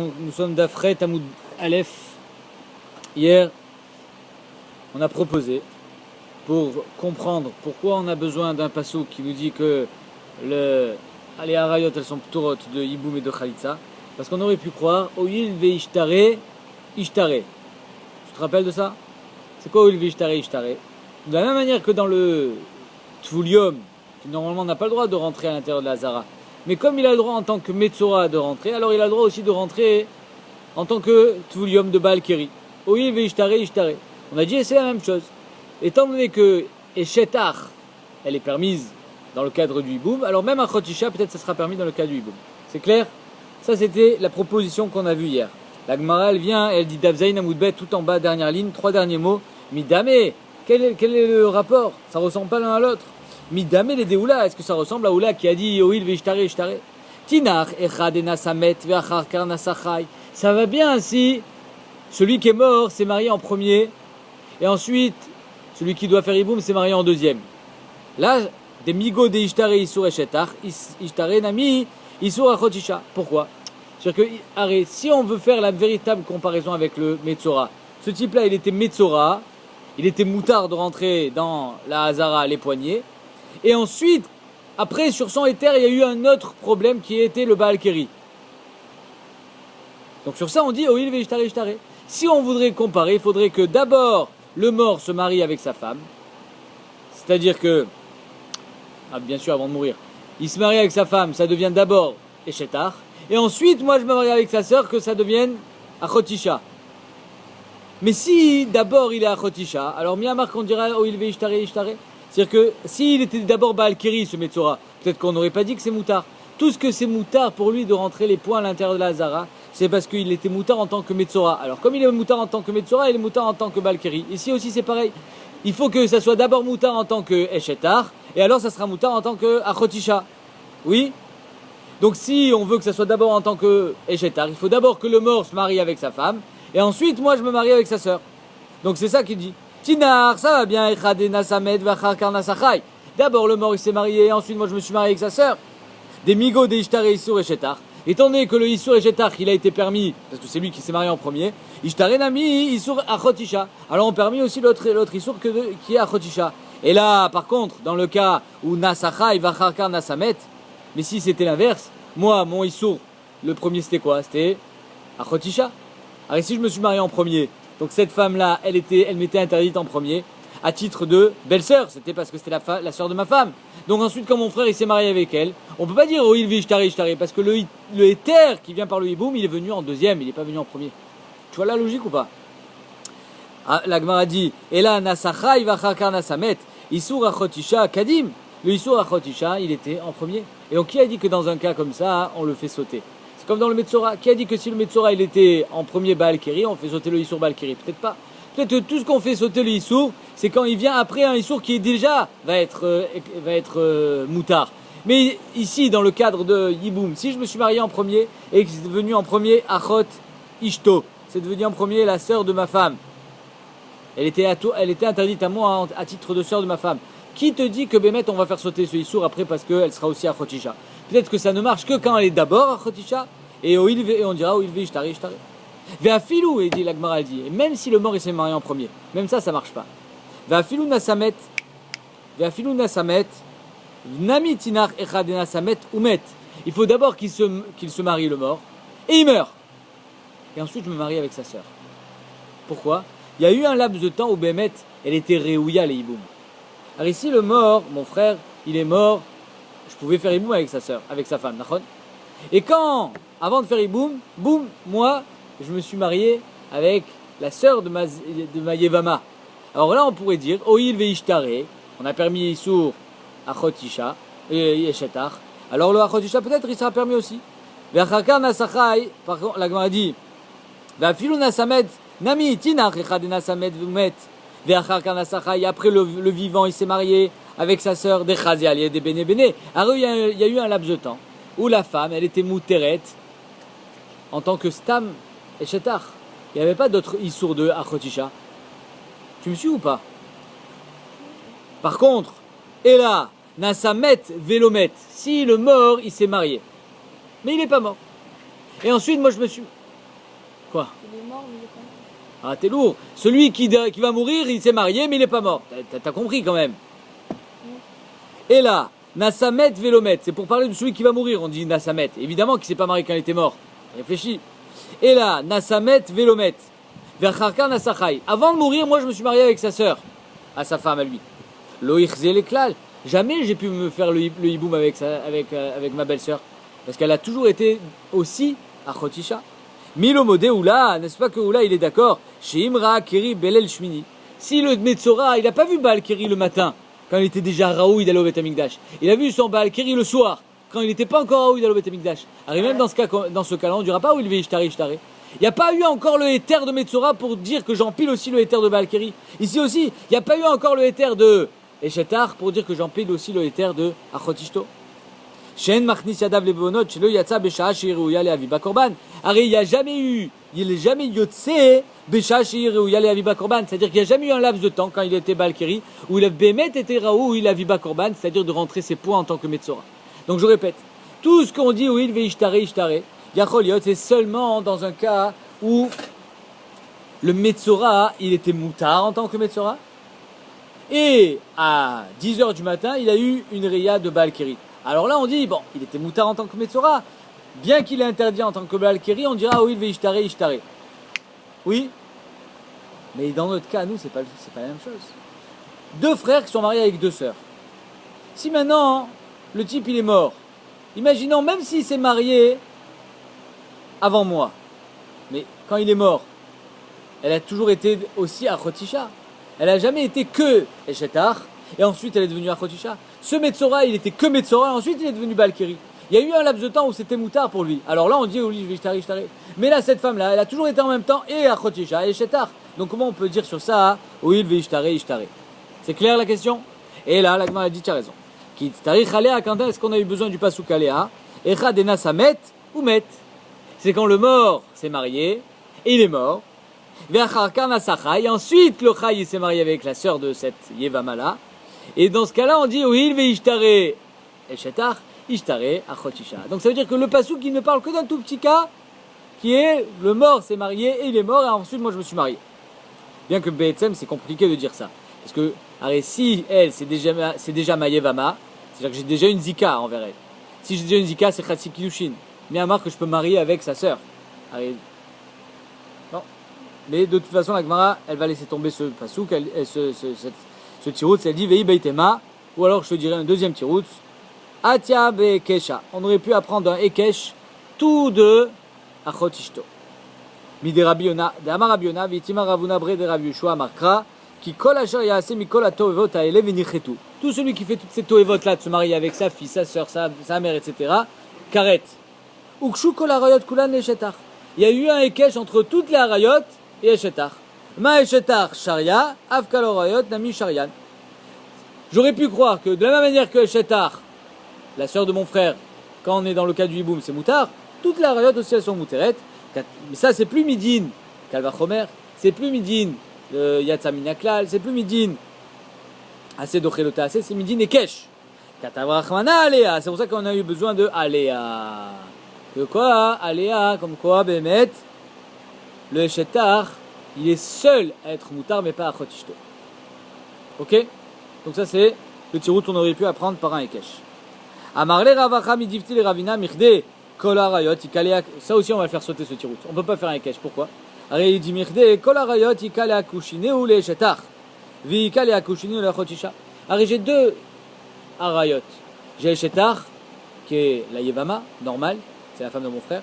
Nous sommes d'Afret Hamoud Aleph. Hier, on a proposé, pour comprendre pourquoi on a besoin d'un passou qui nous dit que les harayot elles sont pturot de hiboum et de khalitza, parce qu'on aurait pu croire Oil ve ishtare, ishtare. Tu te rappelles de ça? C'est quoi Oil ve ishtare, ishtare? De la même manière que dans le Tvulium, qui normalement n'a pas le droit de rentrer à l'intérieur de la Zara, mais comme il a le droit en tant que Metzora de rentrer, alors il a le droit aussi de rentrer en tant que Tvulium de Baal Keri. Oil ve ishtare, ishtare. On a dit c'est la même chose. Étant donné que Eshetar, elle est permise dans le cadre du hiboum, alors même à Chotisha, peut-être ça sera permis dans le cadre du hiboum. C'est clair? Ça c'était la proposition qu'on a vue hier. La Gemara elle vient, elle dit Davzaïn Amoudbet tout en bas, dernière ligne, 3 derniers mots. Midame, quel est le rapport? Ça ressemble pas l'un à l'autre. Midame les Deoula, est-ce que ça ressemble à Oula qui a dit Oil veishtare ishtare? Tinach echad enasamet veachar karnasachai. Ça va bien si celui qui est mort s'est marié en premier et ensuite celui qui doit faire hiboum s'est marié en deuxième. Là, des migo de ishtare isur eshetar, ishtare nami isur achotisha. Pourquoi? C'est-à-dire que si on veut faire la véritable comparaison avec le Metzora, ce type-là il était Metzora, il était moutard de rentrer dans la Hazara les poignets. Et ensuite, après, sur son éther, il y a eu un autre problème qui était le Baal Keri. Donc sur ça, on dit Oil veishtare ishtare. Si on voudrait comparer, il faudrait que d'abord, le mort se marie avec sa femme. C'est-à-dire que, bien sûr, avant de mourir, il se marie avec sa femme, ça devient d'abord Eshetar. Et ensuite, moi, je me marie avec sa sœur, que ça devienne Achotisha. Mais si d'abord il est Achotisha, alors Miyamar qu'on dira Oil veishtare ishtare. C'est-à-dire que s'il était d'abord Baal Keri, ce Metzora, peut-être qu'on n'aurait pas dit que c'est moutard. Tout ce que c'est moutard pour lui de rentrer les points à l'intérieur de la Hazara, c'est parce qu'il était moutard en tant que Metzora. Alors comme il est moutard en tant que Metzora, il est moutard en tant que Baal Keri. Ici aussi c'est pareil. Il faut que ça soit d'abord moutard en tant que Eshetar, et alors ça sera moutard en tant que Achotisha. Oui? Donc si on veut que ça soit d'abord en tant que Eshetar, il faut d'abord que le mort se marie avec sa femme, et ensuite moi je me marie avec sa sœur. Donc c'est ça qu'il dit. Tinar, ça va bien, d'abord le mort il s'est marié, et ensuite moi je me suis marié avec sa sœur. Des migo, des ishtare, isur et shetar. Étant donné que le isur et shetar il a été permis, parce que c'est lui qui s'est marié en premier, ishtare nami, isur achotisha. Alors on permet aussi l'autre isur qui est achotisha. Et là, par contre, dans le cas où nasachai vacharkar nasamet, mais si c'était l'inverse, moi, mon isur, le premier c'était quoi? C'était achotisha. Alors si je me suis marié en premier, donc cette femme-là, elle m'était interdite en premier, à titre de belle-sœur, c'était parce que c'était la sœur de ma femme. Donc ensuite, quand mon frère il s'est marié avec elle, on peut pas dire oh il vit ishtare ishtare, parce que le éther qui vient par le hiboum, il est venu en deuxième, il n'est pas venu en premier. Tu vois la logique ou pas? La Gemara dit, et là nasachai vachakar nasamet, isur achotisha kadim. Le isur achotisha, il était en premier. Et donc qui a dit que dans un cas comme ça, on le fait sauter? C'est comme dans le Metzora. Qui a dit que si le Metzora il était en premier Baal Keri, on fait sauter le Issour Baal Keri? Peut-être pas. Peut-être que tout ce qu'on fait sauter le Issour, c'est quand il vient après un Issour qui est déjà va être moutard. Mais ici, dans le cadre de Yiboum, si je me suis marié en premier et que c'est devenu en premier Achot Ishto, c'est devenu en premier la sœur de ma femme. Elle était interdite à moi à titre de sœur de ma femme. Qui te dit que Bémet on va faire sauter ce Issour après parce qu'elle sera aussi Achotisha? Peut-être que ça ne marche que quand elle est d'abord Achotisha et on dira Oil ve ishtare ishtare. Ve'afilou, et dit la Gemara, elle dit, et même si le mort il s'est marié en premier, même ça marche pas. Ve'afilou nasamet, nami tinach echad nasamet umet. Il faut d'abord qu'il se marie le mort et il meurt. Et ensuite je me marie avec sa sœur. Pourquoi? Il y a eu un laps de temps où Bémet elle était réouya les hiboum. Alors ici le mort, mon frère, il est mort. Je pouvais faire hiboum avec sa sœur, avec sa femme, d'accord? Et quand, avant de faire hiboum, boum, moi, je me suis marié avec la sœur de ma Yevama. Alors là, on pourrait dire, Oil veishtare, on a permis Issour Achotisha, Yeshetar. Alors le Achotisha, peut-être, il sera permis aussi. Ve'achakar nasachai, par contre, la Gemara dit, Ve'afilu nasamet, nami, tinach, echad nasamet vumet. Ve'achakar nasachai, après le vivant, il s'est marié avec sa sœur, des chazial, et des béné. Alors il y a eu un laps de temps où la femme, elle était mouteret en tant que stam et shetar. Il n'y avait pas d'autre issour de achotisha. Tu me suis ou pas? Par contre, et là, nasamet velomet, si le mort, il s'est marié, mais il n'est pas mort. Et ensuite, moi, je me suis... Quoi? Il est mort, mais il est pas mort. Ah, t'es lourd. Celui qui va mourir, il s'est marié, mais il n'est pas mort. T'as compris quand même. Et là, Nasamet Velomet, c'est pour parler de celui qui va mourir, on dit Nasamet. Évidemment qu'il ne s'est pas marié quand il était mort. Réfléchis. Et là, Nasamet Velomet, Vercharka Nasachai. Avant de mourir, moi je me suis marié avec sa sœur, à sa femme, à lui. Loïchze Leklal. Jamais j'ai pu me faire le hiboum avec ma belle-sœur. Parce qu'elle a toujours été aussi à Chotisha. Milo Modé Oula, n'est-ce pas que Oula il est d'accord? Chez Imra Keri Belel Shmini. Si le Metzora, il n'a pas vu Baal Keri le matin, quand il était déjà Raoui d'aller au Beth Amikdash. Il a vu son Baal Keri le soir, quand il n'était pas encore Raoui d'aller au Beth Amikdash. Alors même dans ce cas-là, on ne dira pas où il va Ishtare. Il n'y a pas eu encore le éther de Metzora pour dire que j'empile aussi le éther de Baal Keri. Ici aussi, il n'y a pas eu encore le éther de Eshetar pour dire que j'empile aussi le éther de Achotishto. Shen machnis yadav lebonot shelo yatsa besha'a she'iruya le'aviba korban. Arrête, il n'est jamais yotse besha'a she'iruya le'aviba korban. C'est-à-dire qu'il n'y a jamais eu un laps de temps quand il était Balkiri où il a bémet été raou il aviba korban, c'est-à-dire de rentrer ses points en tant que Metzora. Donc je répète, tout ce qu'on dit où il veut ishtare, yachol yot, c'est seulement dans un cas où le Metzora, il était moutard en tant que Metzora. Et à 10h du matin, il a eu une Reya de Balkiri. Alors là, on dit, bon, il était moutard en tant que Metzora. Bien qu'il est interdit en tant que Balkiri, on dira, oui, il va ishtare. Oui. Mais dans notre cas, nous, c'est pas la même chose. Deux frères qui sont mariés avec deux sœurs. Si maintenant, le type, il est mort. Imaginons, même s'il s'est marié avant moi. Mais quand il est mort, elle a toujours été aussi à Chotisha. Elle n'a jamais été que Eshetar. Et ensuite, elle est devenue Achotisha. Ce Metzora, il était que Metzora, et ensuite, il est devenu Balkiri. Il y a eu un laps de temps où c'était moutard pour lui. Alors là, on dit, oui, je vais. Mais là, cette femme-là, elle a toujours été en même temps et Achotisha et Eshetar. Donc, comment on peut dire sur ça, oui, Ishtare. C'est clair la question? Et là, l'Agma a dit, tu as raison. Qui tarich aléa, quand est-ce qu'on a eu besoin du pasuk aléa? Echa dena samet ou met. C'est quand le mort s'est marié, et il est mort. Ve'acharka nasachai. Ensuite, le chai s'est marié avec la sœur de cette Yevama-là. Et dans ce cas-là, on dit oui, ve'ishtare eshetar, ishtare achotisha. Donc ça veut dire que le pasuk, il ne parle que d'un tout petit cas, qui est le mort s'est marié et il est mort, et ensuite moi je me suis marié. Bien que Be'etzem, c'est compliqué de dire ça. Parce que, si elle, c'est déjà ma Yevama, c'est-à-dire que j'ai déjà une zika envers elle. Si j'ai déjà une zika, c'est Khatsi Kiddushin. Mais à marque que je peux marier avec sa sœur. Non. Mais de toute façon, la Gemara, elle va laisser tomber ce pasuk, ce tirout, elle dit Vei Beitema, ou alors je te dirais un deuxième tirout, Atia Bekesha. On aurait pu apprendre un Ekesh, tout de Achotishto. Mide Rabbi Yona, de Amar Rabbi Yona, Vitima Ravuna Bre de Rabbi Yeshua Markra, qui kol asher yaase mikol atoevot haele venichetu. Tout celui qui fait toutes ces toevot là, de se marier avec sa fille, sa sœur, sa mère, etc., karet. Ukshu kol harayot kulan eshetar. Il y a eu un Ekesh entre toutes les harayot et eshetar. Ma eshetar sharia, avkal harayot nami sharian. J'aurais pu croire que de la même manière que eshetar, la sœur de mon frère, quand on est dans le cas du hiboum, c'est moutard, toutes les harayot aussi elles sont mouteret. Mais ça c'est plus midin, kalvachomer, c'est plus midin. Yatsaminaklal, c'est plus midin. Assez dochelota, c'est midin et kesh. Katavrachmana aléa, c'est pour ça qu'on a eu besoin de aléa. Que quoi? Aléa, comme quoi, Bémet, le Eshetar, il est seul à être moutard, mais pas à Chotishto. Ok? Donc ça c'est le tirout qu'on aurait pu apprendre par un Ekesh. Amarle Ravacha midivti le Ravina mirde kol harayot ikalea. Ça aussi on va le faire sauter ce tirout. On peut pas faire un Ekesh. Pourquoi? Arrête, il dit mirde kol harayot ikalea kushine ou le Eshetar. Vi ikalea kushine ou le Chotisha. Arrête, j'ai deux harayot. J'ai Eshetar, qui est la Yevama, normale. C'est la femme de mon frère.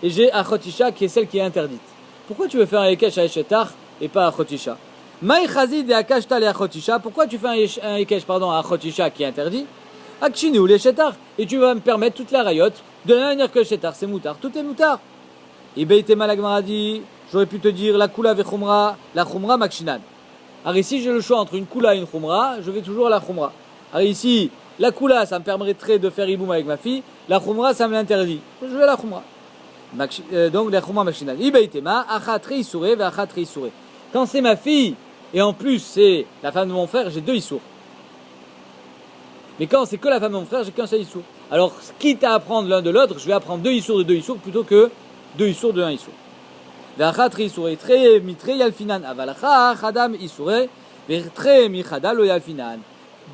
Et j'ai Achotisha qui est celle qui est interdite. Pourquoi tu veux faire un Ekesh à Eshetar et pas à Achotisha? Maï chazid et akashta le Achotisha. Pourquoi tu fais un Ekesh à Achotisha qui est interdit? Akshini ou l'Eshetar. Et tu vas me permettre toute la rayot de la manière que Eshetar c'est moutard. Tout est moutard. Et Beitema la Gemara dit, j'aurais pu te dire la kula ve chumra, la chumra makshinan. Alors ici j'ai le choix entre une kula et une chumra, je vais toujours à la chumra. Alors ici, la kula ça me permettrait de faire iboum avec ma fille. La khumra, ça me l'interdit. Je vais à la khumra. Donc, la khumra machinale. Ibaitema, achatri isouré, ve achatri isouré. Quand c'est ma fille, et en plus c'est la femme de mon frère, j'ai deux issours. Mais quand c'est que la femme de mon frère, j'ai qu'un seul issour. Alors, quitte à apprendre l'un de l'autre, je vais apprendre deux issours de deux issours plutôt que deux issours de un issour. Ve'achat isurei tre mitre yalfinan. Avalacha chadam isurei ve'tre michada lo yalfinan.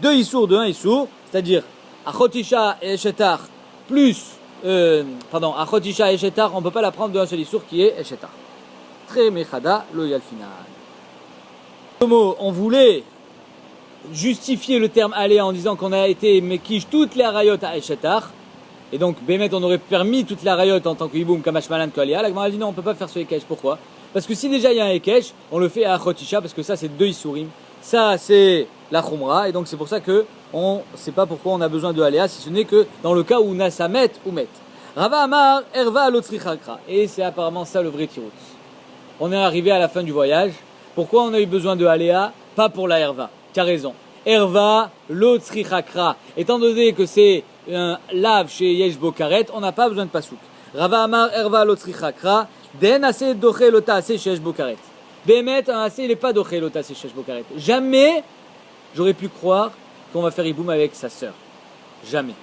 Deux issours de un issour, c'est-à-dire achotisha et eshetar plus, achotisha et eshetar, on ne peut pas la prendre de un seul issour qui est eshetar. Tre michada lo yalfinan. On voulait justifier le terme aléa en disant qu'on a été mekish toutes les arayot à eshetar. Et donc, Bémet, on aurait permis toute la rayotte en tant que hiboum, kamash malan, kolia. La Gemara dit non, on ne peut pas faire ce Ekech. Pourquoi? Parce que si déjà il y a un Ekech, on le fait à Achotisha, parce que ça c'est deux Issourim. Ça c'est la Khumra, et donc c'est pour ça que on ne sait pas pourquoi on a besoin de Aléa, si ce n'est que dans le cas où Nasamet ou Met. Rava Amar, Erva Alotrichakra. Et c'est apparemment ça le vrai Tirout. On est arrivé à la fin du voyage. Pourquoi on a eu besoin de Aléa? Pas pour la Erva. Tu as raison. Erva Lotrichakra. Étant donné que c'est un lave chez Yesh Bokaret, on n'a pas besoin de pasouk. Rava Amar Erva Lotrichakra, Den ase doche lota ase chez Yesh Bokaret. Bémet, un ase, il n'est pas doche lota ase chez Yesh Bokaret. Jamais j'aurais pu croire qu'on va faire hiboum avec sa sœur. Jamais.